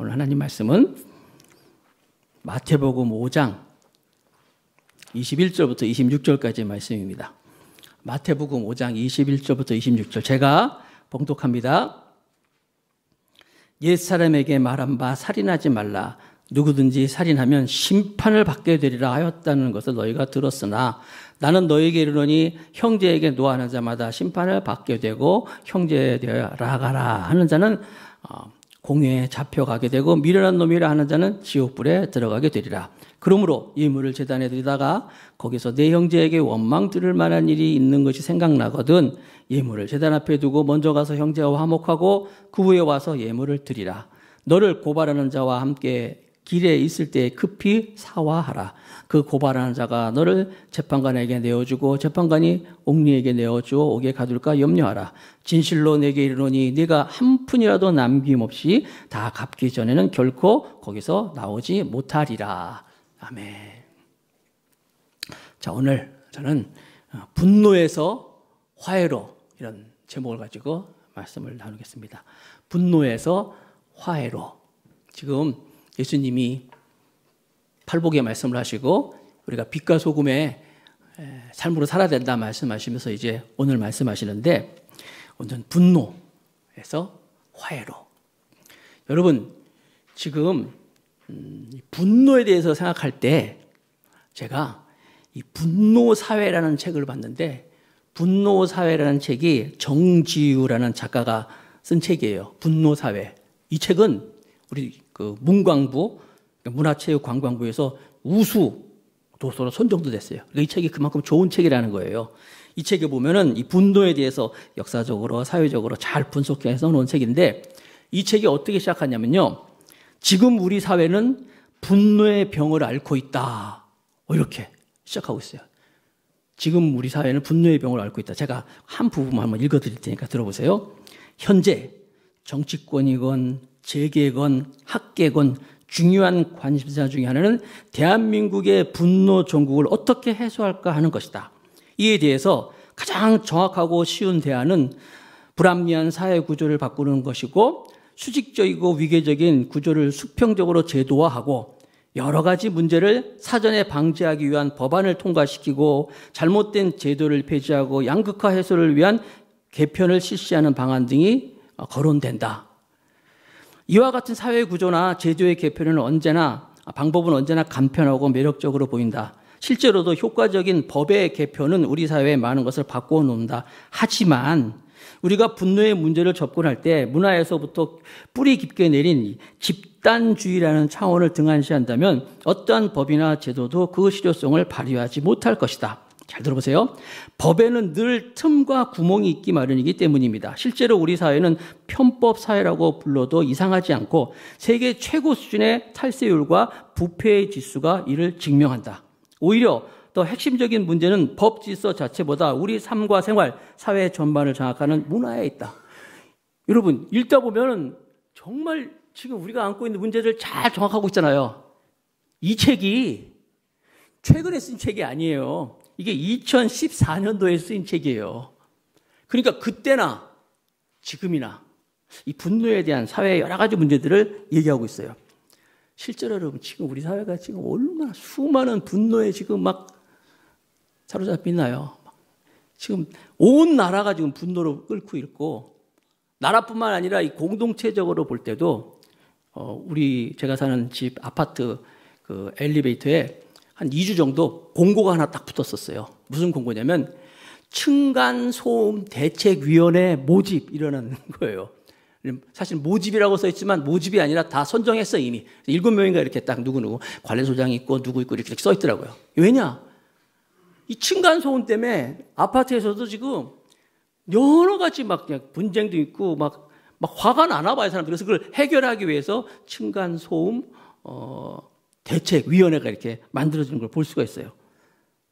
오늘 하나님 말씀은 마태복음 5장 21절부터 26절까지의 말씀입니다. 마태복음 5장 21절부터 26절 제가 봉독합니다. 옛사람에게 말한 바 살인하지 말라. 누구든지 살인하면 심판을 받게 되리라 하였다는 것을 너희가 들었으나 나는 너희에게 이르노니 형제에게 노하는 자마다 심판을 받게 되고 형제에 대하여 라가라 하는 자는 공회에 잡혀가게 되고 미련한 놈이라 하는 자는 지옥불에 들어가게 되리라. 그러므로 예물을 제단에 드리다가 거기서 내 형제에게 원망 들을 만한 일이 있는 것이 생각나거든 예물을 제단 앞에 두고 먼저 가서 형제와 화목하고 그 후에 와서 예물을 드리라. 너를 고발하는 자와 함께 길에 있을 때 급히 사화하라. 그 고발하는 자가 너를 재판관에게 내어주고 재판관이 옥리에게 내어주어 옥에 가둘까 염려하라. 진실로 내게 이르노니 네가 한 푼이라도 남김없이 다 갚기 전에는 결코 거기서 나오지 못하리라. 아멘. 자, 오늘 저는 분노에서 화해로 이런 제목을 가지고 말씀을 나누겠습니다. 분노에서 화해로. 지금 예수님이 팔복의 말씀을 하시고 우리가 빛과 소금의 삶으로 살아야 된다 말씀하시면서 이제 오늘 말씀하시는데 오늘은 분노에서 화해로. 여러분 지금 분노에 대해서 생각할 때 제가 이 분노사회라는 책을 봤는데 분노사회라는 책이 정지우라는 작가가 쓴 책이에요. 분노사회. 이 책은 우리 그 문광부 문화체육관광부에서 우수 도서로 선정도 됐어요. 이 책이 그만큼 좋은 책이라는 거예요. 이 책에 보면은 이 분노에 대해서 역사적으로 사회적으로 잘 분석해서 놓은 책인데 이 책이 어떻게 시작하냐면요. 지금 우리 사회는 분노의 병을 앓고 있다. 이렇게 시작하고 있어요. 지금 우리 사회는 분노의 병을 앓고 있다. 제가 한 부분만 한번 읽어드릴 테니까 들어보세요. 현재 정치권이건 재계건 학계건 중요한 관심사 중에 하나는 대한민국의 분노 종국을 어떻게 해소할까 하는 것이다. 이에 대해서 가장 정확하고 쉬운 대안은 불합리한 사회 구조를 바꾸는 것이고 수직적이고 위계적인 구조를 수평적으로 제도화하고 여러 가지 문제를 사전에 방지하기 위한 법안을 통과시키고 잘못된 제도를 폐지하고 양극화 해소를 위한 개편을 실시하는 방안 등이 거론된다. 이와 같은 사회 구조나 제도의 개편은 방법은 언제나 간편하고 매력적으로 보인다. 실제로도 효과적인 법의 개편은 우리 사회에 많은 것을 바꾸어 놓는다. 하지만 우리가 분노의 문제를 접근할 때 문화에서부터 뿌리 깊게 내린 집단주의라는 차원을 등한시한다면 어떠한 법이나 제도도 그 실효성을 발휘하지 못할 것이다. 잘 들어보세요. 법에는 늘 틈과 구멍이 있기 마련이기 때문입니다. 실제로 우리 사회는 편법 사회라고 불러도 이상하지 않고 세계 최고 수준의 탈세율과 부패의 지수가 이를 증명한다. 오히려 더 핵심적인 문제는 법 질서 자체보다 우리 삶과 생활, 사회 전반을 장악하는 문화에 있다. 여러분 읽다 보면 정말 지금 우리가 안고 있는 문제를 잘 정확하고 있잖아요. 이 책이 최근에 쓴 책이 아니에요. 이게 2014년도에 쓰인 책이에요. 그러니까 그때나 지금이나 이 분노에 대한 사회의 여러 가지 문제들을 얘기하고 있어요. 실제로 여러분 지금 우리 사회가 지금 얼마나 수많은 분노에 지금 막 사로잡혀 있나요? 지금 온 나라가 지금 분노로 끓고 있고 나라뿐만 아니라 이 공동체적으로 볼 때도 제가 사는 집 아파트 그 엘리베이터에 한 2주 정도 공고가 하나 딱 붙었었어요. 무슨 공고냐면 층간소음 대책위원회 모집 이러는 거예요. 사실 모집이라고 써있지만 모집이 아니라 다 선정했어 이미. 7명인가 이렇게 딱 누구누구 관례소장이 있고 누구 있고 이렇게 써있더라고요. 왜냐? 이 층간소음 때문에 아파트에서도 지금 여러 가지 막 그냥 분쟁도 있고 막 화가 나나 봐요 사람들. 그래서 그걸 해결하기 위해서 층간소음 대책위원회가 이렇게 만들어지는 걸 볼 수가 있어요.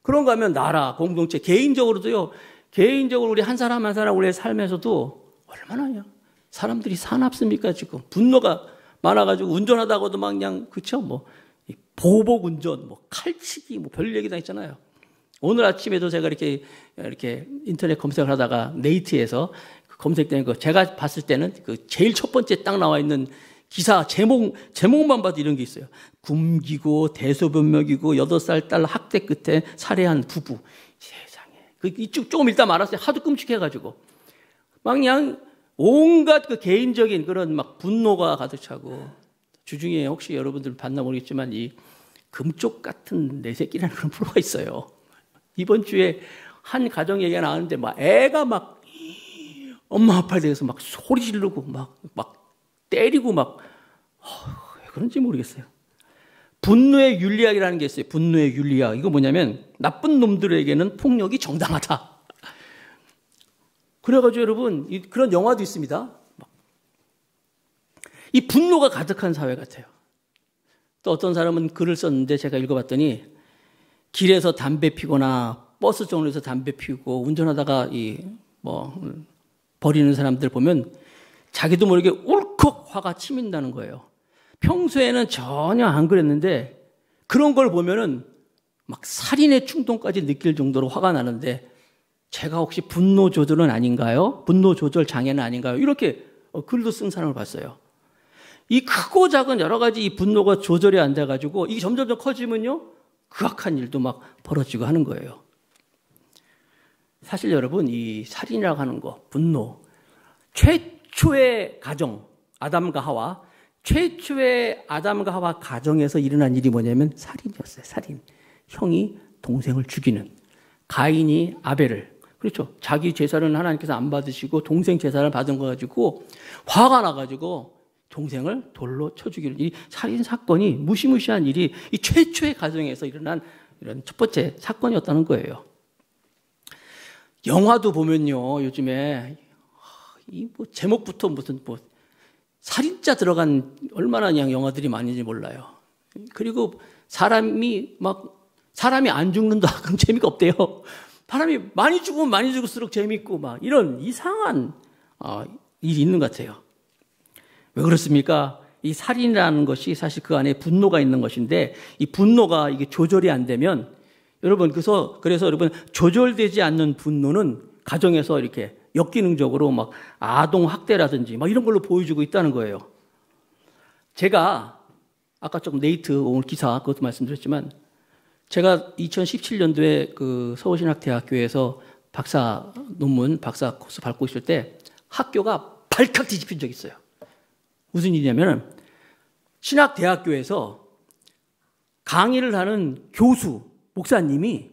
그런가 하면 나라, 공동체, 개인적으로도요. 개인적으로 우리 한 사람 한 사람 우리의 삶에서도 얼마나 사람들이 사납습니까 지금. 분노가 많아가지고 운전하다가도 막 그냥 그쵸 보복 운전, 칼치기 별 얘기 다 있잖아요. 오늘 아침에도 제가 이렇게 인터넷 검색을 하다가 네이트에서 검색된 거 제가 봤을 때는 그 제일 첫 번째 딱 나와 있는 기사 제목만 봐도 이런 게 있어요. 굶기고 대소변 먹이고 8살 딸 학대 끝에 살해한 부부. 세상에. 이쪽 조금 읽다 말았어요. 하도 끔찍해가지고. 막 그냥 온갖 그 개인적인 그런 막 분노가 가득 차고, 주중에 혹시 여러분들 봤나 모르겠지만 이 금쪽 같은 내 새끼라는 그런 프로가 있어요. 이번 주에 한 가정 얘기가 나왔는데 막 애가 막 엄마 아빠에 대해서 막 소리 지르고 막 때리고 막 왜 그런지 모르겠어요. 분노의 윤리학이라는 게 있어요. 분노의 윤리학. 이거 뭐냐면 나쁜 놈들에게는 폭력이 정당하다. 그래가지고 여러분 그런 영화도 있습니다. 이 분노가 가득한 사회 같아요. 또 어떤 사람은 글을 썼는데 제가 읽어봤더니 길에서 담배 피거나 버스 정류에서 담배 피우고 운전하다가 버리는 사람들 보면 자기도 모르게 울컥 화가 치민다는 거예요. 평소에는 전혀 안 그랬는데 그런 걸 보면은 막 살인의 충동까지 느낄 정도로 화가 나는데 제가 혹시 분노 조절은 아닌가요? 분노 조절 장애는 아닌가요? 이렇게 글도 쓴 사람을 봤어요. 이 크고 작은 여러 가지 이 분노가 조절이 안 돼가지고 이게 점점 커지면요 극악한 일도 막 벌어지고 하는 거예요. 사실 여러분 이 살인이라고 하는 거, 분노, 최초의 가정 아담과 하와, 최초의 아담과 하와 가정에서 일어난 일이 뭐냐면 살인이었어요. 살인. 형이 동생을 죽이는, 가인이 아벨을, 그렇죠. 자기 제사를 하나님께서 안 받으시고 동생 제사를 받은 거 가지고 화가 나가지고 동생을 돌로 쳐 죽이는 이 살인 사건이 무시무시한 일이 이 최초의 가정에서 일어난 이런 첫 번째 사건이었다는 거예요. 영화도 보면요 요즘에 이 제목부터 무슨 살인자 들어간 얼마나 그냥 영화들이 많은지 몰라요. 그리고 사람이 안 죽는다 그럼 재미가 없대요. 사람이 많이 죽으면 많이 죽을수록 재밌고 막 이런 이상한 일이 있는 것 같아요. 왜 그렇습니까? 이 살인이라는 것이 사실 그 안에 분노가 있는 것인데 이 분노가 이게 조절이 안 되면 여러분 그래서 여러분 조절되지 않는 분노는 가정에서 이렇게 역기능적으로 막 아동 학대라든지 막 이런 걸로 보여주고 있다는 거예요. 제가 아까 조금 네이트 오늘 기사 그것도 말씀드렸지만 제가 2017년도에 그 서울신학대학교에서 박사 코스 밟고 있을 때 학교가 발칵 뒤집힌 적이 있어요. 무슨 일이냐면 신학대학교에서 강의를 하는 교수, 목사님이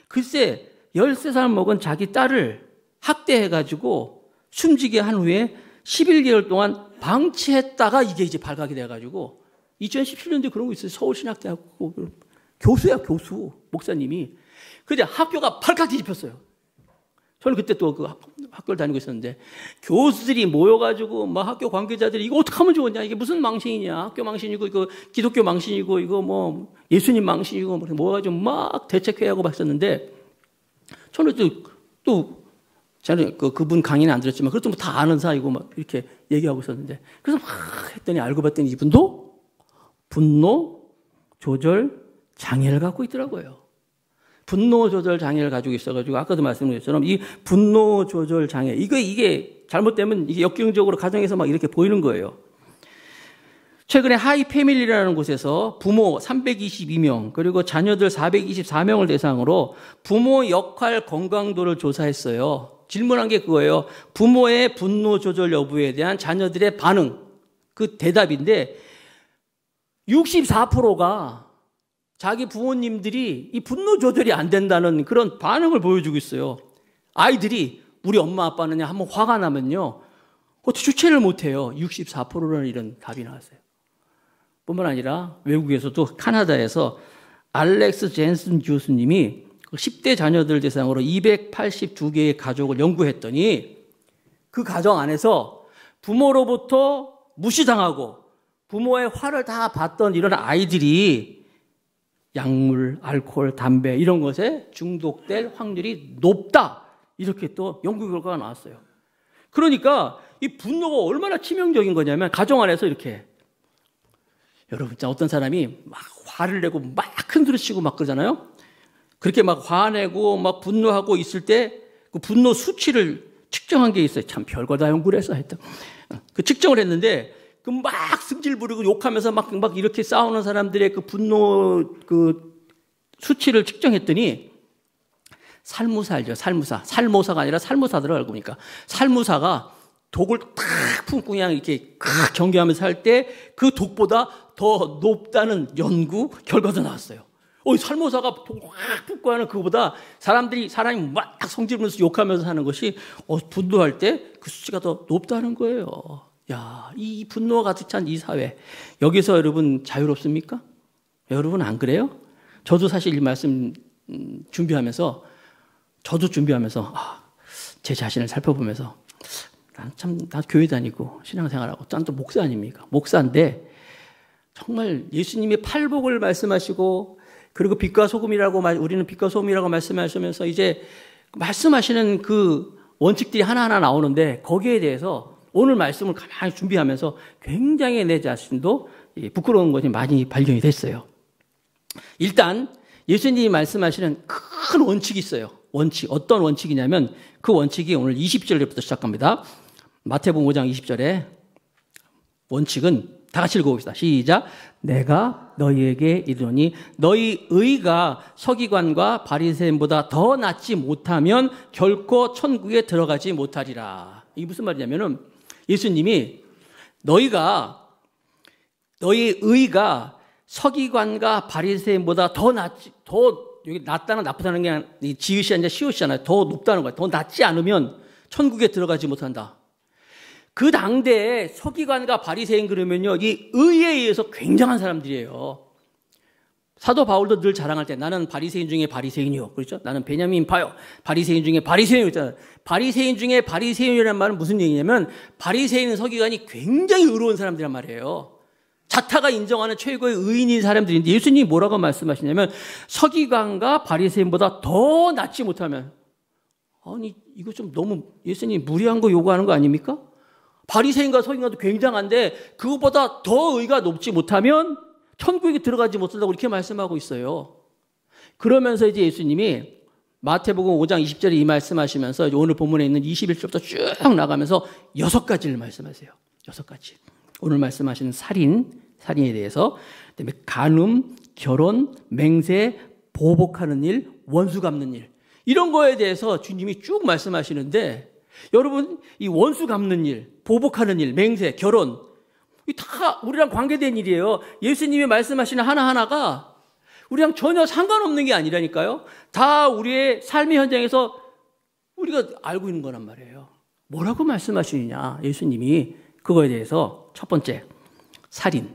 글쎄 13살 먹은 자기 딸을 학대해가지고 숨지게 한 후에 11개월 동안 방치했다가 이게 이제 발각이 돼가지고 2017년도에 그런 거 있어요. 서울신학대학교 교수야, 교수. 목사님이. 근데 학교가 발칵 뒤집혔어요. 저는 그때 또 그 학교를 다니고 있었는데 교수들이 모여가지고 막 학교 관계자들이 이거 어떻게 하면 좋으냐, 이게 무슨 망신이냐, 학교 망신이고 이거 기독교 망신이고 이거 뭐 예수님 망신이고 모여가지고 막 대책회의하고 봤었는데 저는 또 저는 그분 강의는 안 들었지만 그것도 뭐 다 아는 사이고 막 이렇게 얘기하고 있었는데 그래서 막 했더니 알고 봤더니 이분도 분노 조절 장애를 갖고 있더라고요. 분노 조절 장애를 가지고 있어가지고 아까도 말씀드린 것처럼 이 분노 조절 장애 이게 잘못되면 이게 역경적으로 가정에서 막 이렇게 보이는 거예요. 최근에 하이 패밀리라는 곳에서 부모 322명 그리고 자녀들 424명을 대상으로 부모 역할 건강도를 조사했어요. 질문한 게 그거예요. 부모의 분노 조절 여부에 대한 자녀들의 반응, 그 대답인데 64%가 자기 부모님들이 이 분노 조절이 안 된다는 그런 반응을 보여주고 있어요. 아이들이 우리 엄마 아빠는 한번 화가 나면요 어떻게 주체를 못해요. 64%라는 이런 답이 나왔어요. 뿐만 아니라 외국에서도 카나다에서 알렉스 젠슨 교수님이 10대 자녀들 대상으로 282개의 가족을 연구했더니 그 가정 안에서 부모로부터 무시당하고 부모의 화를 다 받던 이런 아이들이 약물, 알코올, 담배 이런 것에 중독될 확률이 높다. 이렇게 또 연구 결과가 나왔어요. 그러니까 이 분노가 얼마나 치명적인 거냐면 가정 안에서 이렇게 여러분 어떤 사람이 막 화를 내고 막 큰 소리 치고 막 그러잖아요. 그렇게 막 화내고 막 분노하고 있을 때 그 분노 수치를 측정한 게 있어요. 참 별거 다 연구를 해서 하여튼 그 측정을 했는데 그 막 승질 부리고 욕하면서 막 이렇게 싸우는 사람들의 그 분노 그 수치를 측정했더니 살무사 알죠? 살모사가 아니라 살무사들을 알고 보니까 살무사가 독을 탁 품고 그냥 이렇게 경계하면서 할 때 그 독보다 더 높다는 연구 결과도 나왔어요. 살모사가 독을 확 품고 하는 그거보다 사람이 막 성질 부면서 욕하면서 하는 것이 분노할 때 그 수치가 더 높다는 거예요. 야, 이 분노가 가득 찬 이 사회, 여기서 여러분 자유롭습니까? 여러분 안 그래요? 저도 사실 이 말씀 준비하면서 제 자신을 살펴보면서 나 교회 다니고 신앙생활하고 난 또 목사 아닙니까? 목사인데 정말 예수님이 팔복을 말씀하시고 그리고 빛과 소금이라고 우리는 빛과 소금이라고 말씀하시면서 이제 말씀하시는 그 원칙들이 하나하나 나오는데 거기에 대해서 오늘 말씀을 가만히 준비하면서 굉장히 내 자신도 부끄러운 것이 많이 발견이 됐어요. 일단 예수님이 말씀하시는 큰 원칙이 있어요. 어떤 원칙이냐면 그 원칙이 오늘 20절부터 시작합니다. 마태복음 5장 20절에 원칙은 다 같이 읽어봅시다. 시작. 내가 너희에게 이르노니 너희 의가 서기관과 바리새인보다 더 낫지 못하면 결코 천국에 들어가지 못하리라. 이게 무슨 말이냐면은 예수님이 너희 의가 서기관과 바리새인보다 더 여기 낫다는 나쁘다는 게 지읒이 아니라 시옷이잖아요. 더 높다는 거예요. 더 낫지 않으면 천국에 들어가지 못한다. 그 당대에 서기관과 바리새인 그러면요, 이 의에 의해서 굉장한 사람들이에요. 사도 바울도 늘 자랑할 때 나는 바리새인 중에 바리새인이요. 그렇죠? 나는 베냐민 파요. 바리새인 중에 바리새인이요. 있잖아요. 바리새인 중에 바리새인이라는 말은 무슨 얘기냐면 바리새인 서기관이 굉장히 의로운 사람들이란 말이에요. 자타가 인정하는 최고의 의인인 사람들인데 예수님이 뭐라고 말씀하시냐면 서기관과 바리새인보다 더 낫지 못하면, 아니 이거 좀 너무 예수님 무리한 거 요구하는 거 아닙니까? 바리새인과 서기관도 굉장한데 그것보다 더 의가 높지 못하면 천국에 들어가지 못한다고 이렇게 말씀하고 있어요. 그러면서 이제 예수님이 마태복음 5장 20절에 이 말씀하시면서 오늘 본문에 있는 21절부터 쭉 나가면서 6가지를 말씀하세요. 6가지. 오늘 말씀하시는 살인에 대해서, 그다음에 간음, 결혼, 맹세, 보복하는 일, 원수 갚는 일, 이런 거에 대해서 주님이 쭉 말씀하시는데 여러분 이 원수 갚는 일, 보복하는 일, 맹세, 결혼, 이 다 우리랑 관계된 일이에요. 예수님이 말씀하시는 하나하나가 우리랑 전혀 상관없는 게 아니라니까요. 다 우리의 삶의 현장에서 우리가 알고 있는 거란 말이에요. 뭐라고 말씀하시느냐 예수님이 그거에 대해서 첫 번째 살인.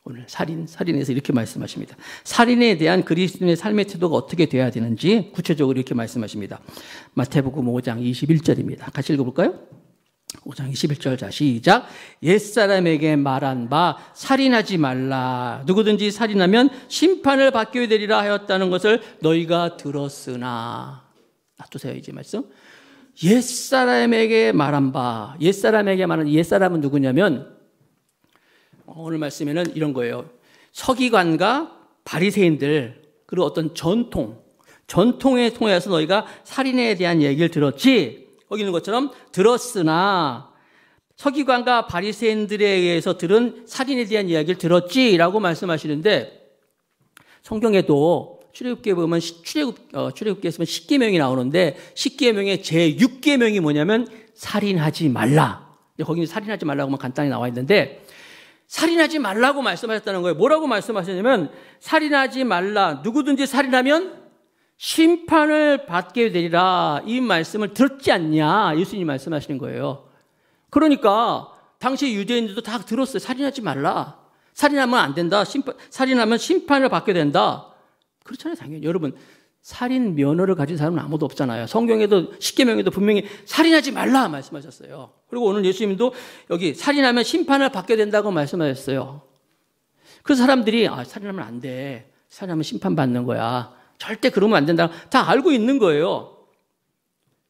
오늘 살인에서 이렇게 말씀하십니다. 살인에 대한 그리스도인의 삶의 태도가 어떻게 돼야 되는지 구체적으로 이렇게 말씀하십니다. 마태복음 5장 21절입니다. 같이 읽어볼까요? 5장 21절. 자, 시작. 옛사람에게 말한 바 살인하지 말라. 누구든지 살인하면 심판을 받게 되리라 하였다는 것을 너희가 들었으나. 놔두세요 이제 말씀. 옛사람에게 말한 바. 옛사람에게 말한 옛사람은 누구냐면 오늘 말씀에는 이런 거예요. 서기관과 바리새인들, 그리고 어떤 전통에 통해서 너희가 살인에 대한 얘기를 들었지. 거기 있는 것처럼 들었으나 서기관과 바리새인들에 의해서 들은 살인에 대한 이야기를 들었지라고 말씀하시는데, 성경에도 출애굽기에 보면 출애굽기에 있으면 10계명이 나오는데 10계명의 제6계명이 뭐냐면 살인하지 말라. 거기는 살인하지 말라고만 간단히 나와 있는데 살인하지 말라고 말씀하셨다는 거예요. 뭐라고 말씀하셨냐면 살인하지 말라. 누구든지 살인하면 심판을 받게 되리라. 이 말씀을 들었지 않냐. 예수님이 말씀하시는 거예요. 그러니까 당시 유대인들도 다 들었어요. 살인하지 말라. 살인하면 안 된다. 살인하면 심판을 받게 된다. 그렇잖아요. 당연히. 여러분 살인 면허를 가진 사람은 아무도 없잖아요. 성경에도 10계명에도 분명히 살인하지 말라 말씀하셨어요. 그리고 오늘 예수님도 여기 살인하면 심판을 받게 된다고 말씀하셨어요. 그래서 사람들이 살인하면 안 돼. 살인하면 심판받는 거야. 절대 그러면 안 된다. 다 알고 있는 거예요.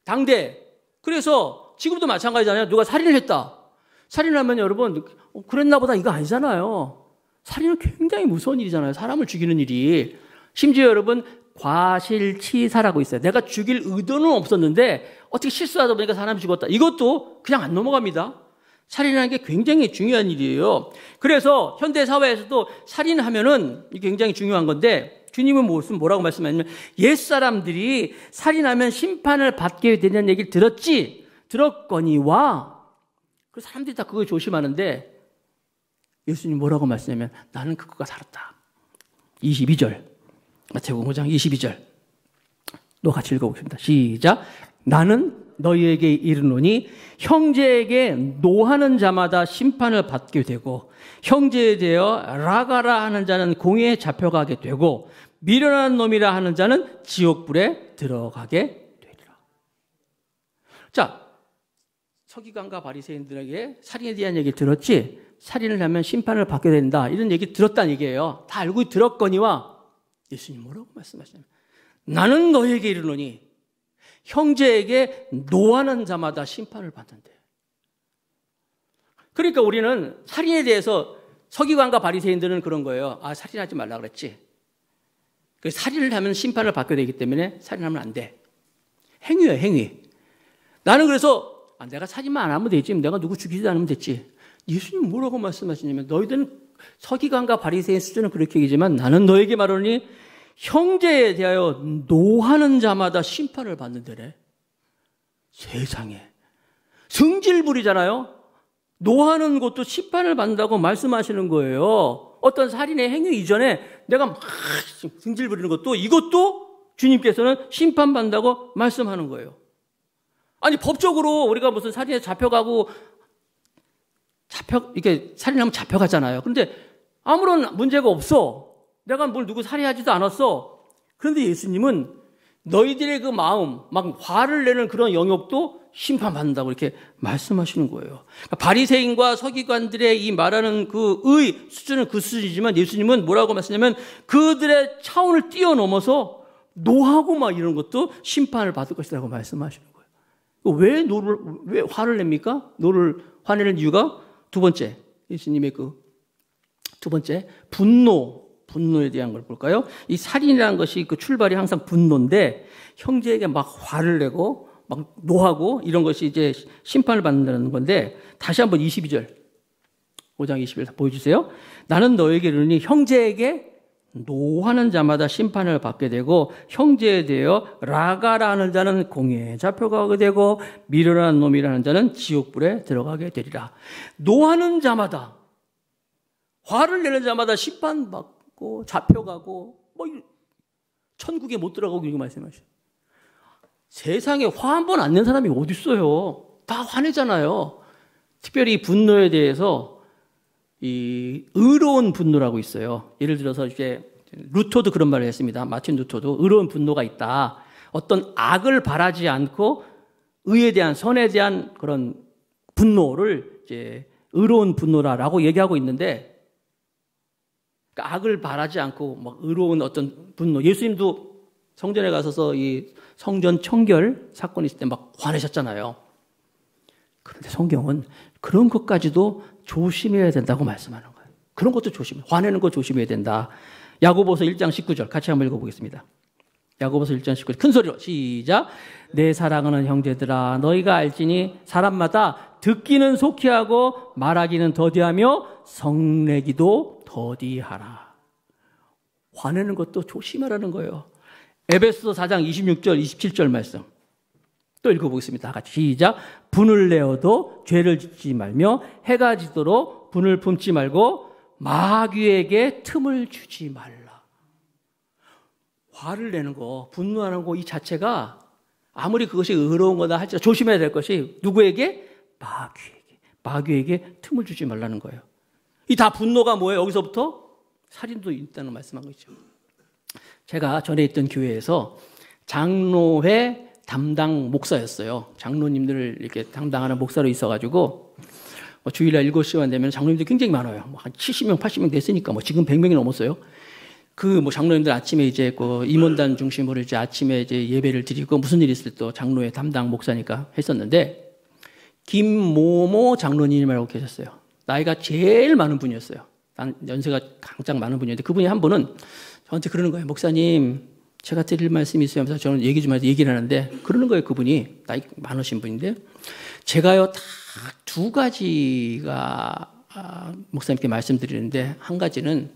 당대. 그래서 지금도 마찬가지잖아요. 누가 살인을 했다. 살인하면 여러분 그랬나 보다 이거 아니잖아요. 살인은 굉장히 무서운 일이잖아요. 사람을 죽이는 일이. 심지어 여러분 과실치사라고 있어요. 내가 죽일 의도는 없었는데 어떻게 실수하다 보니까 사람이 죽었다. 이것도 그냥 안 넘어갑니다. 살인하는 게 굉장히 중요한 일이에요. 그래서 현대 사회에서도 살인하면은 이게 굉장히 중요한 건데 주님은 뭐라고 말씀하냐면 옛사람들이 살인하면 심판을 받게 되는 얘기를 들었거니와 그 사람들이 다 그걸 조심하는데 예수님 뭐라고 말씀하냐면 나는 그거가 살았다. 22절 마태복음 5장 22절 또 같이 읽어보겠습니다. 시작. 나는 너희에게 이르노니 형제에게 노하는 자마다 심판을 받게 되고 형제에 대하여 라가라 하는 자는 공회에 잡혀가게 되고 미련한 놈이라 하는 자는 지옥불에 들어가게 되리라. 자, 서기관과 바리새인들에게 살인에 대한 얘기를 들었지 살인을 하면 심판을 받게 된다 이런 얘기 들었다는 얘기예요. 다 알고 들었거니와 예수님 뭐라고 말씀하시냐면 나는 너희에게 이르노니 형제에게 노하는 자마다 심판을 받는데. 그러니까 우리는 살인에 대해서 서기관과 바리새인들은 그런 거예요. 아, 살인하지 말라 그랬지. 그 살인을 하면 심판을 받게 되기 때문에 살인하면 안 돼. 행위예요, 행위. 나는 그래서 내가 살인만 안 하면 되지. 내가 누구 죽이지도 않으면 됐지. 예수님 뭐라고 말씀하시냐면 너희들은 서기관과 바리새인 수준은 그렇게 얘기지만 나는 너에게 말하노니 형제에 대하여 노하는 자마다 심판을 받는다래. 세상에. 승질부리잖아요. 노하는 것도 심판을 받는다고 말씀하시는 거예요. 어떤 살인의 행위 이전에 내가 막 승질부리는 것도 이것도 주님께서는 심판받는다고 말씀하는 거예요. 아니 법적으로 우리가 무슨 살인에 잡혀가고 이렇게 살인하면 잡혀가잖아요. 그런데 아무런 문제가 없어. 내가 뭘 누구 살해하지도 않았어. 그런데 예수님은 너희들의 그 마음, 막 화를 내는 그런 영역도 심판받는다고 이렇게 말씀하시는 거예요. 그러니까 바리새인과 서기관들의 이 말하는 그 의 수준은 그 수준이지만 예수님은 뭐라고 말씀하냐면 그들의 차원을 뛰어넘어서 노하고 막 이런 것도 심판을 받을 것이라고 말씀하시는 거예요. 왜 화를 냅니까? 화내는 이유가 두 번째, 예수님의 그 두 번째, 분노에 대한 걸 볼까요? 이 살인이라는 것이 그 출발이 항상 분노인데 형제에게 막 화를 내고 막 노하고 이런 것이 이제 심판을 받는다는 건데 다시 한번 22절 5장 21절 보여주세요. 나는 너에게 이르니 형제에게 노하는 자마다 심판을 받게 되고 형제에 대하여 라가라 하는 자는 공회에 잡혀가게 되고 미련한 놈이라는 자는 지옥불에 들어가게 되리라. 노하는 자마다 화를 내는 자마다 심판받고 잡혀가고 뭐 천국에 못 들어가고 이렇게 말씀하셔요. 세상에 화 한 번 안 낸 사람이 어디 있어요? 다 화내잖아요. 특별히 분노에 대해서 이 의로운 분노라고 있어요. 예를 들어서 이제 루터도 그런 말을 했습니다. 마틴 루터도 의로운 분노가 있다. 어떤 악을 바라지 않고 의에 대한 선에 대한 그런 분노를 이제 의로운 분노라고 얘기하고 있는데 그러니까 악을 바라지 않고 막 의로운 어떤 분노. 예수님도 성전에 가서서 이 성전 청결 사건이 있을 때 막 화내셨잖아요. 그런데 성경은 그런 것까지도 조심해야 된다고 말씀하는 거예요. 그런 것도 조심해. 화내는 거 조심해야 된다. 야고보서 1장 19절 같이 한번 읽어보겠습니다. 야고보서 1장 19절 큰 소리로 시작. 내 사랑하는 형제들아 너희가 알지니 사람마다 듣기는 속히 하고 말하기는 더디하며 성내기도 더디하라. 화내는 것도 조심하라는 거예요. 에베소서 4장 26절 27절 말씀 또 읽어보겠습니다. 같이 시작. 분을 내어도 죄를 짓지 말며 해가 지도록 분을 품지 말고 마귀에게 틈을 주지 말라. 화를 내는 거, 분노하는 거 이 자체가 아무리 그것이 의로운 거다 할지라도 조심해야 될 것이 누구에게? 마귀에게 틈을 주지 말라는 거예요. 이 다 분노가 뭐예요? 여기서부터 살인도 있다는 말씀한 거죠. 제가 전에 있던 교회에서 장로회 담당 목사였어요. 장로님들을 이렇게 담당하는 목사로 있어가지고 주일날 7시간 되면 장로님들이 굉장히 많아요. 한 70명, 80명 됐으니까 지금 100명이 넘었어요. 장로님들 아침에 이제 임원단 중심으로 이제 아침에 이제 예배를 드리고 무슨 일이 있을 때 또 장로회 담당 목사니까 했었는데 김모모 장로님이라고 계셨어요. 나이가 제일 많은 분이었어요. 연세가 가장 많은 분이었는데 그분이 한 분은 저한테 그러는 거예요. 목사님, 제가 드릴 말씀이 있어요 하면서 저는 얘기를 하는데 그러는 거예요. 그분이 나이 많으신 분인데 제가요 다 딱 두 가지가 목사님께 말씀드리는데, 한 가지는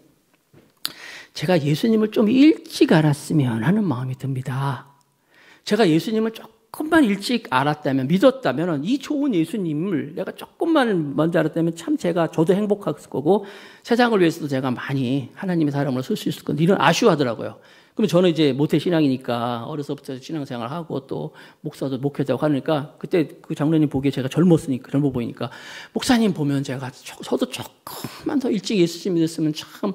제가 예수님을 좀 일찍 알았으면 하는 마음이 듭니다. 제가 예수님을 조금만 일찍 알았다면, 믿었다면, 이 좋은 예수님을 내가 조금만 먼저 알았다면 참 저도 행복했을 거고, 세상을 위해서도 제가 많이 하나님의 사람으로 쓸 수 있을 건데, 이런 아쉬워하더라고요. 그러면 저는 이제 모태신앙이니까 어려서부터 신앙생활을 하고 또 목사도 목회자고 하니까, 그때 그 장로님 보기에 제가 젊어 보이니까, 목사님 보면 저도 조금만 더 일찍 예수님 믿었으면 참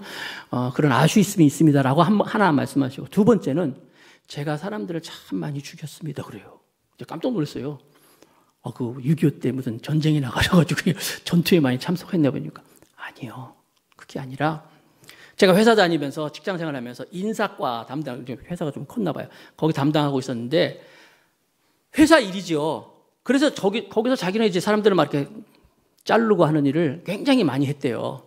그런 아쉬움이 있습니다라고 하나 말씀하시고, 두 번째는 제가 사람들을 참 많이 죽였습니다 그래요. 깜짝 놀랐어요. 그 6.25 때 무슨 전쟁이 나가셔가지고 전투에 많이 참석했나 보니까, 아니요, 그게 아니라 제가 회사 다니면서 직장 생활하면서 인사과 담당, 회사가 좀 컸나 봐요. 거기 담당하고 있었는데, 회사 일이죠. 그래서 거기서 자기는 이제 사람들을 막 이렇게 자르고 하는 일을 굉장히 많이 했대요.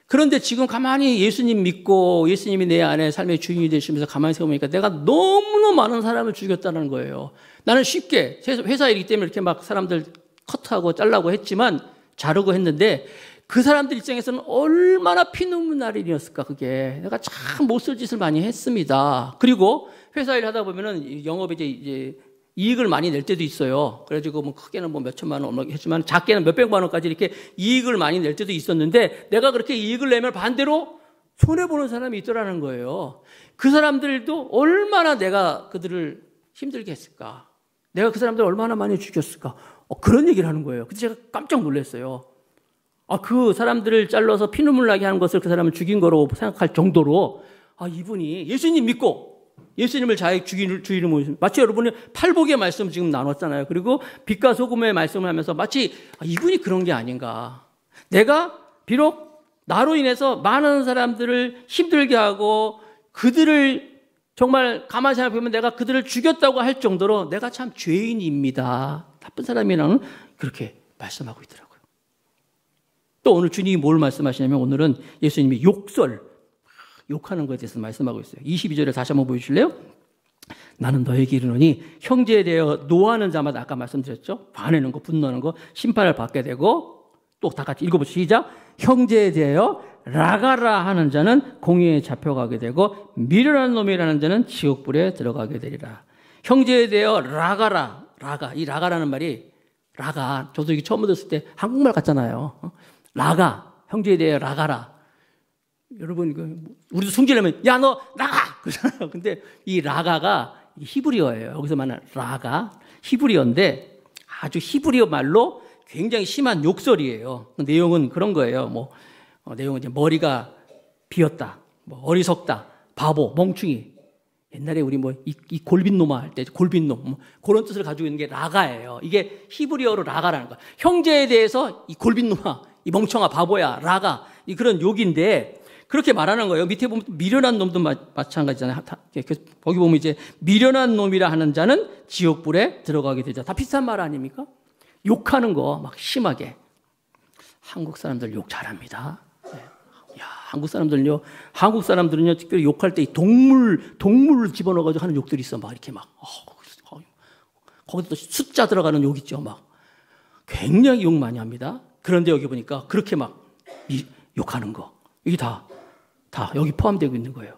그런데 지금 가만히 예수님 믿고 예수님이 내 안에 삶의 주인이 되시면서 가만히 세우니까 내가 너무너무 많은 사람을 죽였다는 거예요. 나는 쉽게 회사 일이기 때문에 이렇게 막 사람들 컷하고 잘라고 했지만, 자르고 했는데, 그 사람들 입장에서는 얼마나 피눈물 날 일이었을까, 그게. 내가 참 못쓸 짓을 많이 했습니다. 그리고 회사 일 하다 보면은 영업에 이제 이익을 많이 낼 때도 있어요. 그래가지고 뭐 크게는 뭐 몇 천만 원 했지만, 작게는 몇 백만 원까지 이렇게 이익을 많이 낼 때도 있었는데, 내가 그렇게 이익을 내면 반대로 손해보는 사람이 있더라는 거예요. 그 사람들도 얼마나 내가 그들을 힘들게 했을까. 내가 그 사람들을 얼마나 많이 죽였을까. 그런 얘기를 하는 거예요. 그래서 제가 깜짝 놀랐어요. 그 사람들을 잘라서 피눈물 나게 하는 것을 그 사람을 죽인 거로 생각할 정도로, 이분이 예수님 믿고 예수님을 자기 주인을 모시는, 마치 여러분이 팔복의 말씀 지금 나눴잖아요. 그리고 빛과 소금의 말씀을 하면서 마치 이분이 그런 게 아닌가. 내가 비록 나로 인해서 많은 사람들을 힘들게 하고 그들을 정말 가만히 생각해보면 내가 그들을 죽였다고 할 정도로 내가 참 죄인입니다, 나쁜 사람이라는, 그렇게 말씀하고 있더라고요. 또 오늘 주님이 뭘 말씀하시냐면, 오늘은 예수님이 욕하는 것에 대해서 말씀하고 있어요. 22절에 다시 한번 보여주실래요? 나는 너에게 이르노니 형제에 대하여 노하는 자마다, 아까 말씀드렸죠? 화내는 거, 분노하는 거, 심판을 받게 되고, 또 다 같이 읽어보시죠. 시작. 형제에 대하여 라가라 하는 자는 공의에 잡혀가게 되고, 미련한 놈이라는 자는 지옥불에 들어가게 되리라. 형제에 대하여 라가라, 이 라가라는 말이, 저도 이게 처음 들었을 때 한국말 같잖아요. 라가, 형제에 대해 라가라. 여러분, 우리도 승질내면, 야, 너 나가! 그러잖아요. 근데 이 라가가 히브리어예요. 여기서 말하는 라가, 히브리어인데 아주 히브리어 말로 굉장히 심한 욕설이에요. 내용은 그런 거예요. 내용은 이제 머리가 비었다, 어리석다, 바보, 멍충이. 옛날에 우리 이 골빈놈아 할 때, 골빈놈, 그런 뜻을 가지고 있는 게 라가예요. 이게 히브리어로 라가라는 거야. 형제에 대해서 이 골빈놈아, 이 멍청아, 바보야, 라가, 그런 욕인데, 그렇게 말하는 거예요. 밑에 보면 미련한 놈도 마찬가지잖아요. 거기 보면 이제 미련한 놈이라 하는 자는 지옥불에 들어가게 되자. 다 비슷한 말 아닙니까? 욕하는 거 막 심하게. 한국 사람들 욕 잘합니다. 야, 한국 사람들은요, 특별히 욕할 때 이 동물을 집어넣어가지고 하는 욕들이 있어. 막 이렇게 거기도 숫자 들어가는 욕 있죠. 막 굉장히 욕 많이 합니다. 그런데 여기 보니까 그렇게 막 욕하는 거, 이게 다 여기 포함되고 있는 거예요.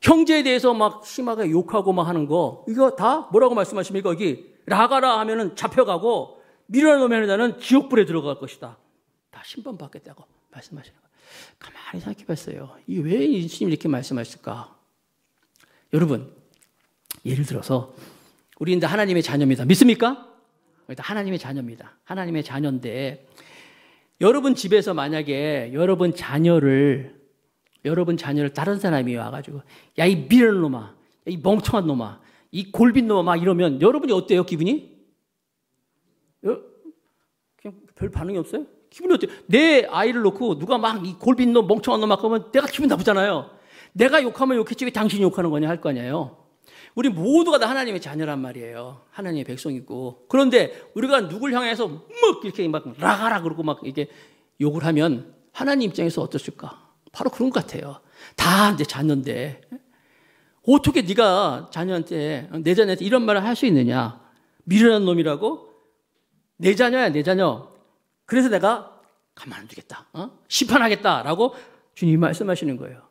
형제에 대해서 막 심하게 욕하고 막 하는 거, 이거 다 뭐라고 말씀하십니까? 여기 라가라 하면은 잡혀가고, 미련한 놈의 자는 지옥불에 들어갈 것이다. 다 심판받게 되고 말씀하시는 거예요. 가만히 생각해 봤어요. 이게 왜 예수님이 이렇게 말씀하실까? 여러분, 예를 들어서 우리 이제 하나님의 자녀입니다. 믿습니까? 하나님의 자녀입니다. 하나님의 자녀인데, 여러분 집에서 만약에 여러분 자녀를 다른 사람이 와가지고, 야, 이 미련한 놈아, 야, 이 멍청한 놈아, 이 골빈 놈아, 막 이러면 여러분이 어때요, 기분이? 그냥 별 반응이 없어요? 기분이 어때요? 내 아이를 놓고 누가 막 이 골빈 놈, 멍청한 놈 막 그러면 내가 기분 나쁘잖아요. 내가 욕하면 욕했지 왜 당신이 욕하는 거냐 할 거 아니에요. 우리 모두가 다 하나님의 자녀란 말이에요. 하나님의 백성이고. 그런데 우리가 누굴 향해서 막 이렇게 막 라가라 그러고 막 이게 욕을 하면 하나님 입장에서 어떠실까? 바로 그런 것 같아요. 다 이제 자녀인데 어떻게 네가 내 자녀한테 이런 말을 할 수 있느냐? 미련한 놈이라고? 내 자녀야, 내 자녀. 그래서 내가 가만 안 두겠다. 심판하겠다라고 주님이 말씀하시는 거예요.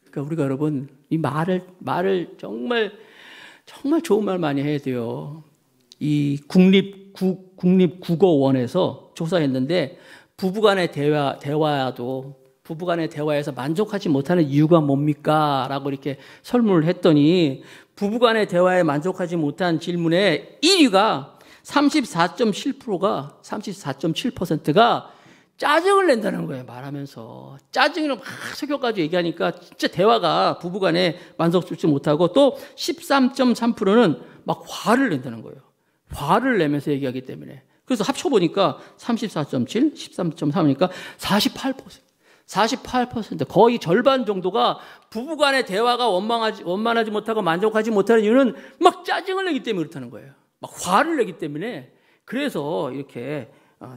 그러니까 우리가 여러분 이 말을 정말 좋은 말 많이 해야 돼요. 이 국립국어원에서 조사했는데 부부간의 부부간의 대화에서 만족하지 못하는 이유가 뭡니까? 라고 이렇게 설문을 했더니 부부간의 대화에 만족하지 못한 질문의 1위가 34.7%가 짜증을 낸다는 거예요. 말하면서 짜증을 막 속여가지고 얘기하니까 진짜 대화가 부부간에 만족스럽지 못하고 또 13.3%는 막 화를 낸다는 거예요. 화를 내면서 얘기하기 때문에. 그래서 합쳐보니까 34.7, 13.3이니까 48%, 거의 절반 정도가 부부간의 대화가 원만하지 못하고 만족하지 못하는 이유는 막 짜증을 내기 때문에 그렇다는 거예요. 막 화를 내기 때문에. 그래서 이렇게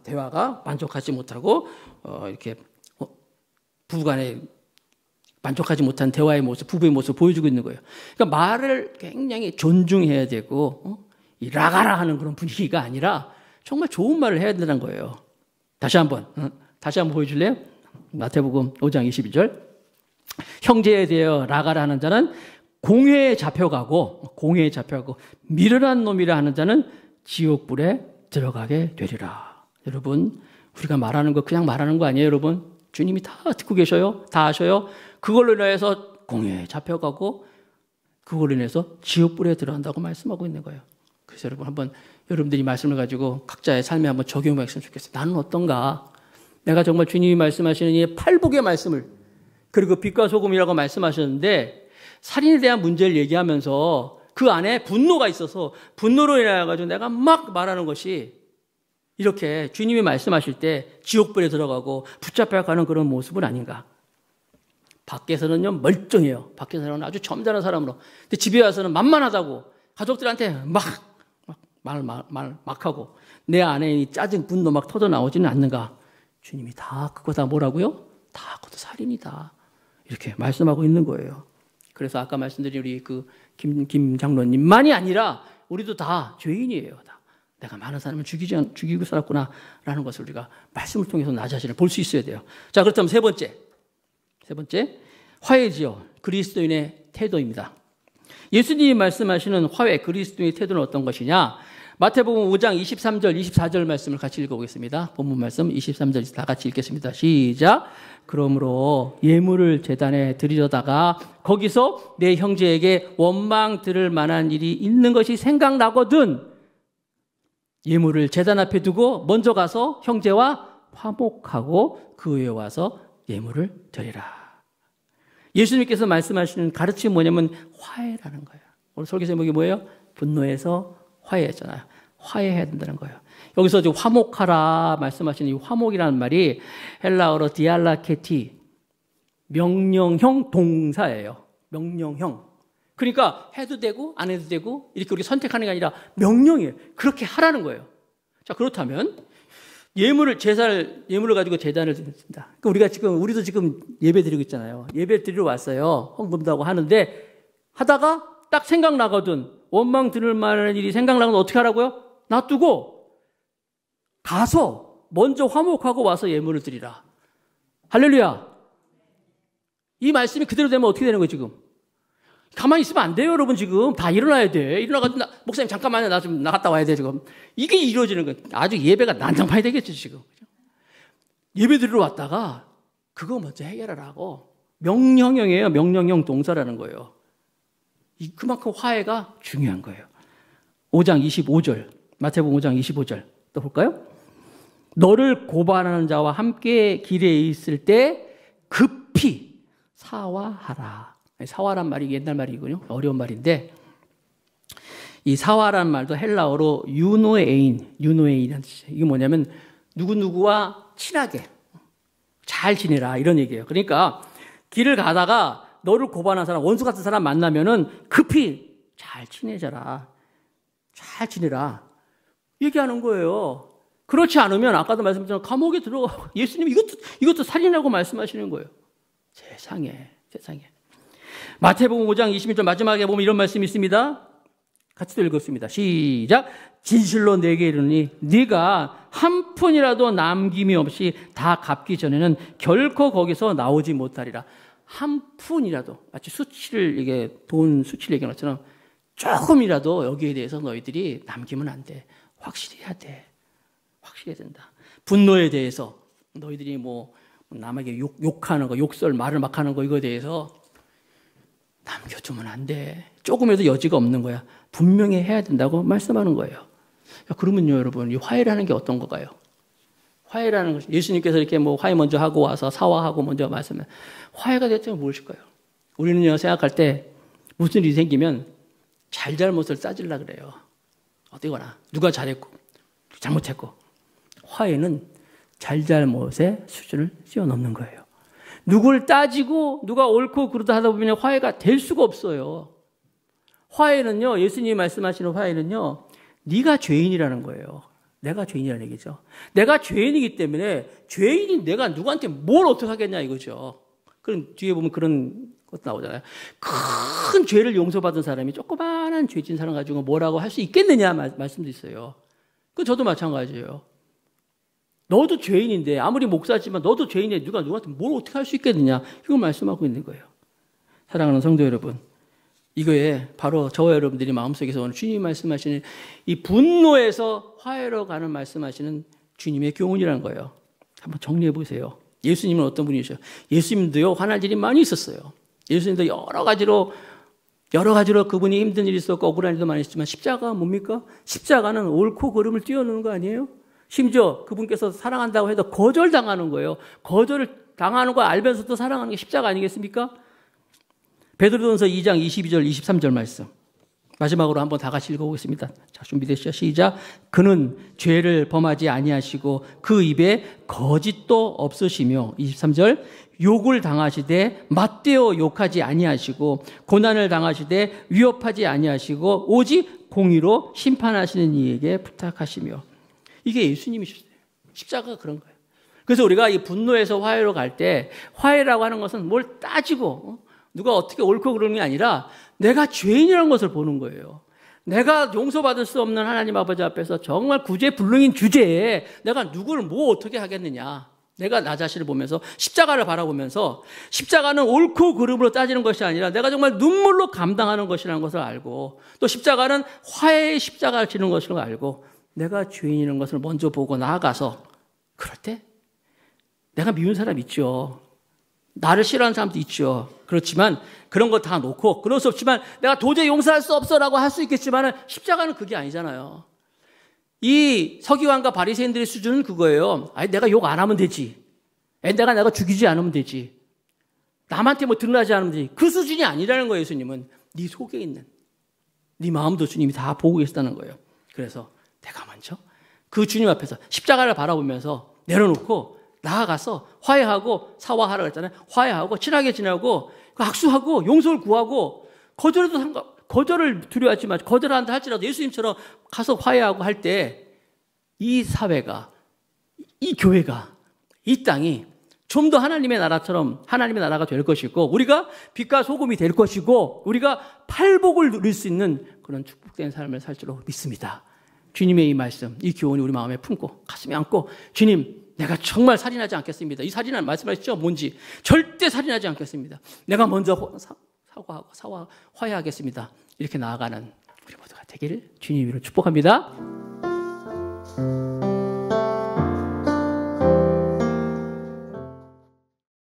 대화가 만족하지 못하고 이렇게 부부간에 만족하지 못한 대화의 모습, 부부의 모습을 보여주고 있는 거예요. 그러니까 말을 굉장히 존중해야 되고 이 라가라 하는 그런 분위기가 아니라 정말 좋은 말을 해야 된다는 거예요. 다시 한번 보여줄래요? 마태복음 5장 22절. 형제에 대하여 라가라 하는 자는 공회에 잡혀가고 미련한 놈이라 하는 자는 지옥불에 들어가게 되리라. 여러분, 우리가 말하는 거 그냥 말하는 거 아니에요, 여러분? 주님이 다 듣고 계셔요. 다 아셔요. 그걸로 인해서 공회에 잡혀가고 그걸로 인해서 지옥불에 들어간다고 말씀하고 있는 거예요. 그래서 여러분 한번 여러분들이 말씀을 가지고 각자의 삶에 한번 적용해 봤으면 좋겠어요. 나는 어떤가? 내가 정말 주님이 말씀하시는 이 팔복의 말씀을, 그리고 빛과 소금이라고 말씀하셨는데 살인에 대한 문제를 얘기하면서 그 안에 분노가 있어서 분노로 인하여 가지고 내가 막 말하는 것이 이렇게 주님이 말씀하실 때 지옥불에 들어가고 붙잡혀가는 그런 모습은 아닌가? 밖에서는요 멀쩡해요. 밖에서는 아주 점잖은 사람으로. 근데 집에 와서는 만만하다고 가족들한테 막 하고 내 안에 이 짜증, 분노 막 터져 나오지는 않는가? 주님이 다 그거 다 뭐라고요? 다 그것도 살인이다. 이렇게 말씀하고 있는 거예요. 그래서 아까 말씀드린 우리 그 김 장로님만이 아니라 우리도 다 죄인이에요. 다. 내가 많은 사람을 죽이고 살았구나라는 것을 우리가 말씀을 통해서 나 자신을 볼 수 있어야 돼요. 자, 그렇다면 세 번째 화해지요. 그리스도인의 태도입니다. 예수님이 말씀하시는 화해, 그리스도인의 태도는 어떤 것이냐? 마태복음 5장 23절, 24절 말씀을 같이 읽어보겠습니다. 본문 말씀 23절 다 같이 읽겠습니다. 시작. 그러므로 예물을 제단에 드리려다가 거기서 내 형제에게 원망 들을 만한 일이 있는 것이 생각나거든 예물을 제단 앞에 두고 먼저 가서 형제와 화목하고 그 후에 와서 예물을 드리라. 예수님께서 말씀하시는 가르침이 뭐냐면 화해라는 거예요. 오늘 설교 제목이 뭐예요? 분노에서 화해했잖아요. 화해해야 된다는 거예요. 여기서 지금 화목하라 말씀하시는 이 화목이라는 말이 헬라어로 디알라케티, 명령형 동사예요. 명령형. 그러니까 해도 되고 안 해도 되고 이렇게 우리가 선택하는 게 아니라 명령이에요. 그렇게 하라는 거예요. 자, 그렇다면 예물을 가지고 제단을 드립니다. 그러니까 우리도 지금 예배 드리고 있잖아요. 예배 드리러 왔어요. 헌금도 하고 하는데 하다가 딱 생각나거든. 원망 들을 만한 일이 생각나면 어떻게 하라고요? 놔두고 가서 먼저 화목하고 와서 예물을 드리라. 할렐루야. 이 말씀이 그대로 되면 어떻게 되는 거예요, 지금? 가만히 있으면 안 돼요, 여러분, 지금. 다 일어나야 돼. 일어나가지고, 목사님, 잠깐만요. 나 좀 나갔다 와야 돼, 지금. 이게 이루어지는 거예요. 아주 예배가 난장판이 되겠죠, 지금. 예배 드리러 왔다가, 그거 먼저 해결하라고. 명령형이에요. 명령형 동사라는 거예요. 그만큼 화해가 중요한 거예요. 5장 25절. 마태복음 5장 25절. 또 볼까요? 너를 고발하는 자와 함께 길에 있을 때 급히 사화하라. 사화란 말이 옛날 말이군요. 어려운 말인데 이 사화란 말도 헬라어로 유노에인이라는 뜻이에요. 이게 뭐냐면 누구누구와 친하게 잘 지내라 이런 얘기예요. 그러니까 길을 가다가 너를 고발하는 사람, 원수 같은 사람 만나면은 급히 잘 지내자라. 잘 지내라. 얘기하는 거예요. 그렇지 않으면 아까도 말씀드렸지만 감옥에 들어가. 예수님 이것도 살인하고 말씀하시는 거예요. 세상에. 마태복음 5장 21절 마지막에 보면 이런 말씀이 있습니다. 같이 읽었습니다. 시작. 진실로 내게 이르니 네가 한 푼이라도 남김이 없이 다 갚기 전에는 결코 거기서 나오지 못하리라. 한 푼이라도, 마치 수치를, 이게 돈 수치를 얘기하는 것처럼 조금이라도 여기에 대해서 너희들이 남기면 안 돼. 확실히 해야 돼. 확실히 해야 된다. 분노에 대해서 너희들이 뭐 남에게 욕하는 거, 욕설, 말을 막 하는 거, 이거에 대해서 남겨두면 안 돼. 조금이라도 여지가 없는 거야. 분명히 해야 된다고 말씀하는 거예요. 그러면요, 여러분, 이 화해라는 게 어떤 거가요? 화해라는 것이, 예수님께서 이렇게 뭐 화해 먼저 하고 와서 사화하고 먼저 말씀해. 화해가 대체 무엇일까요? 우리는요, 생각할 때 무슨 일이 생기면 잘잘못을 따지려고 그래요. 어디거나. 누가 잘했고, 잘못했고. 화해는 잘잘못의 수준을 뛰어넘는 거예요. 누굴 따지고 누가 옳고 그르다 하다 보면 화해가 될 수가 없어요. 화해는요, 예수님이 말씀하시는 화해는요, 네가 죄인이라는 거예요. 내가 죄인이라는 얘기죠. 내가 죄인이기 때문에 죄인인 내가 누구한테 뭘 어떻게 하겠냐 이거죠. 그럼 뒤에 보면 그런 것 나오잖아요. 큰 죄를 용서받은 사람이 조그마한 죄진 사람 가지고 뭐라고 할 수 있겠느냐 말씀도 있어요. 그 저도 마찬가지예요. 너도 죄인인데, 아무리 목사지만 너도 죄인인데 누가 누구한테 뭘 어떻게 할 수 있겠느냐, 이걸 말씀하고 있는 거예요. 사랑하는 성도 여러분, 이거에 바로 저와 여러분들이 마음속에서 오늘 주님이 말씀하시는 이 분노에서 화해로 가는 말씀하시는 주님의 교훈이라는 거예요. 한번 정리해 보세요. 예수님은 어떤 분이셔요? 예수님도요, 화날 일이 많이 있었어요. 예수님도 여러 가지로 그분이 힘든 일이 있었고 억울한 일도 많이 있었지만 십자가가 뭡니까? 십자가는 옳고 그름을 뛰어넘는 거 아니에요? 심지어 그분께서 사랑한다고 해도 거절당하는 거예요. 거절을 당하는 거 알면서도 사랑하는 게 십자가 아니겠습니까? 베드로전서 2장 22절 23절 말씀 마지막으로 한번 다 같이 읽어보겠습니다. 자, 준비되시죠? 시작. 그는 죄를 범하지 아니하시고 그 입에 거짓도 없으시며 23절 욕을 당하시되 맞대어 욕하지 아니하시고 고난을 당하시되 위협하지 아니하시고 오직 공의로 심판하시는 이에게 부탁하시며. 이게 예수님이셨어요. 십자가가 그런 거예요. 그래서 우리가 이 분노에서 화해로 갈 때 화해라고 하는 것은 뭘 따지고 누가 어떻게 옳고 그러는 게 아니라 내가 죄인이라는 것을 보는 거예요. 내가 용서받을 수 없는 하나님 아버지 앞에서 정말 구제불능인 주제에 내가 누구를 뭐 어떻게 하겠느냐. 내가 나 자신을 보면서 십자가를 바라보면서 십자가는 옳고 그름으로 따지는 것이 아니라 내가 정말 눈물로 감당하는 것이라는 것을 알고 또 십자가는 화해의 십자가를 지는 것을 알고 내가 죄인이라는 것을 먼저 보고 나아가서 그럴 때 내가 미운 사람 있죠. 나를 싫어하는 사람도 있죠. 그렇지만 그런 거 다 놓고 그럴 수 없지만 내가 도저히 용서할 수 없어라고 할 수 있겠지만 십자가는 그게 아니잖아요. 이 서기관과 바리새인들의 수준은 그거예요. 아니 내가 욕 안 하면 되지. 내가 죽이지 않으면 되지. 남한테 뭐 드러나지 않으면 되지. 그 수준이 아니라는 거예요. 예수님은 네 속에 있는 네 마음도 주님이 다 보고 계시다는 거예요. 그래서 내가 먼저 그 주님 앞에서 십자가를 바라보면서 내려놓고 나아가서 화해하고 사과하라고 했잖아요. 화해하고 친하게 지내고 악수하고 용서를 구하고 거절을 두려워하지 마시고 거절한다 할지라도 예수님처럼 가서 화해하고 할 때 이 사회가 이 교회가 이 땅이 좀 더 하나님의 나라처럼 하나님의 나라가 될 것이고 우리가 빛과 소금이 될 것이고 우리가 팔복을 누릴 수 있는 그런 축복된 삶을 살 줄로 믿습니다. 주님의 이 말씀, 이 교훈이 우리 마음에 품고 가슴에 안고 주님 내가 정말 살인하지 않겠습니다. 이 살인은 말씀하시죠? 뭔지. 절대 살인하지 않겠습니다. 내가 먼저 사과하고 화해하겠습니다. 이렇게 나아가는 우리 모두가 되기를 주님 이름으로 축복합니다.